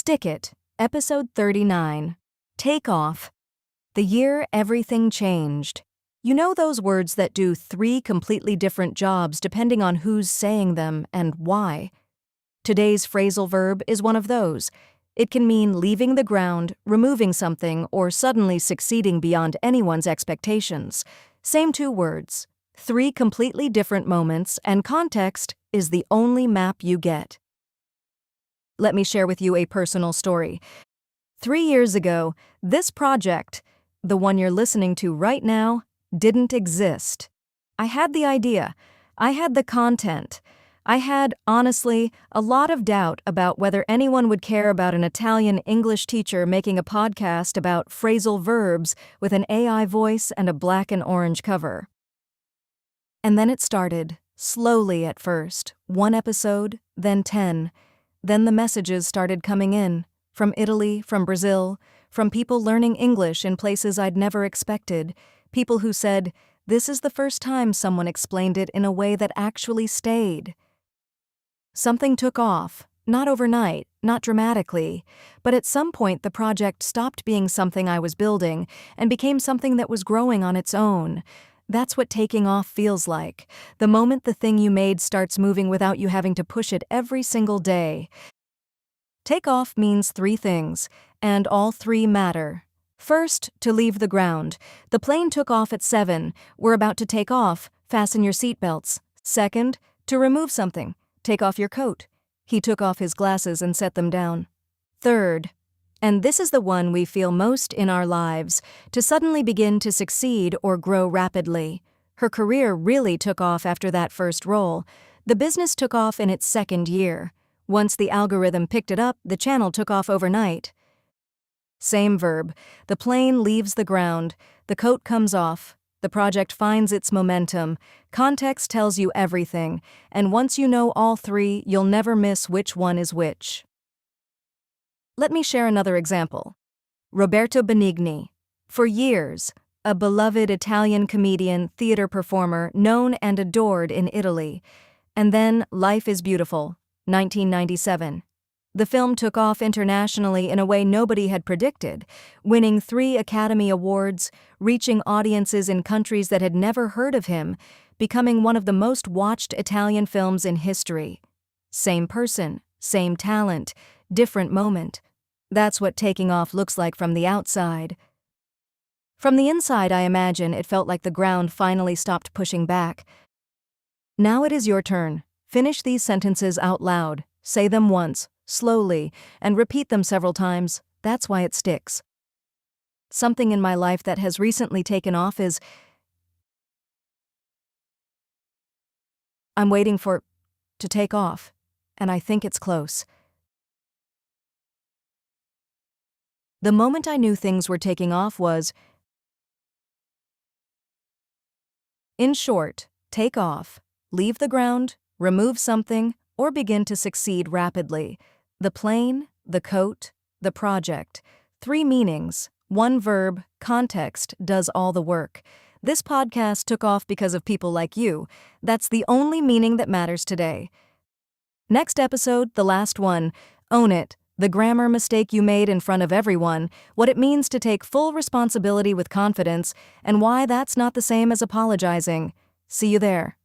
Stick It, Episode 39. Take Off. The year everything changed. You know those words that do 3 completely different jobs depending on who's saying them and why? Today's phrasal verb is one of those. It can mean leaving the ground, removing something, or suddenly succeeding beyond anyone's expectations. Same 2 words. 3 completely different moments, and context is the only map you get. Let me share with you a personal story. 3 years ago, this project, the one you're listening to right now, didn't exist. I had the idea. I had the content. I had, honestly, a lot of doubt about whether anyone would care about an Italian English teacher making a podcast about phrasal verbs with an AI voice and a black and orange cover. And then it started, slowly at first, 1 episode, then 10. Then the messages started coming in, from Italy, from Brazil, from people learning English in places I'd never expected, people who said, "This is the first time someone explained it in a way that actually stayed." Something took off, not overnight, not dramatically, but at some point the project stopped being something I was building and became something that was growing on its own. That's what taking off feels like, the moment the thing you made starts moving without you having to push it every single day. Take off means 3 things, and all 3 matter. First, to leave the ground. The plane took off at 7. We're about to take off. Fasten your seatbelts. Second, to remove something. Take off your coat. He took off his glasses and set them down. Third, and this is the one we feel most in our lives, to suddenly begin to succeed or grow rapidly. Her career really took off after that first role. The business took off in its 2nd year. Once the algorithm picked it up, the channel took off overnight. Same verb. The plane leaves the ground. The coat comes off. The project finds its momentum. Context tells you everything. And once you know all 3, you'll never miss which one is which. Let me share another example. Roberto Benigni. For years, a beloved Italian comedian, theater performer, known and adored in Italy. And then Life is Beautiful, 1997. The film took off internationally in a way nobody had predicted, winning 3 Academy Awards, reaching audiences in countries that had never heard of him, becoming one of the most watched Italian films in history. Same person, same talent, different moment. That's what taking off looks like from the outside. From the inside, I imagine it felt like the ground finally stopped pushing back. Now it is your turn. Finish these sentences out loud. Say them once, slowly, and repeat them several times. That's why it sticks. Something in my life that has recently taken off is I'm waiting for to take off, and I think it's close. The moment I knew things were taking off was, in short, take off, leave the ground, remove something, or begin to succeed rapidly. The plane, the coat, the project. 3 meanings, 1 verb, context does all the work. This podcast took off because of people like you. That's the only meaning that matters today. Next episode, the last one, own it. The grammar mistake you made in front of everyone, what it means to take full responsibility with confidence, and why that's not the same as apologizing. See you there.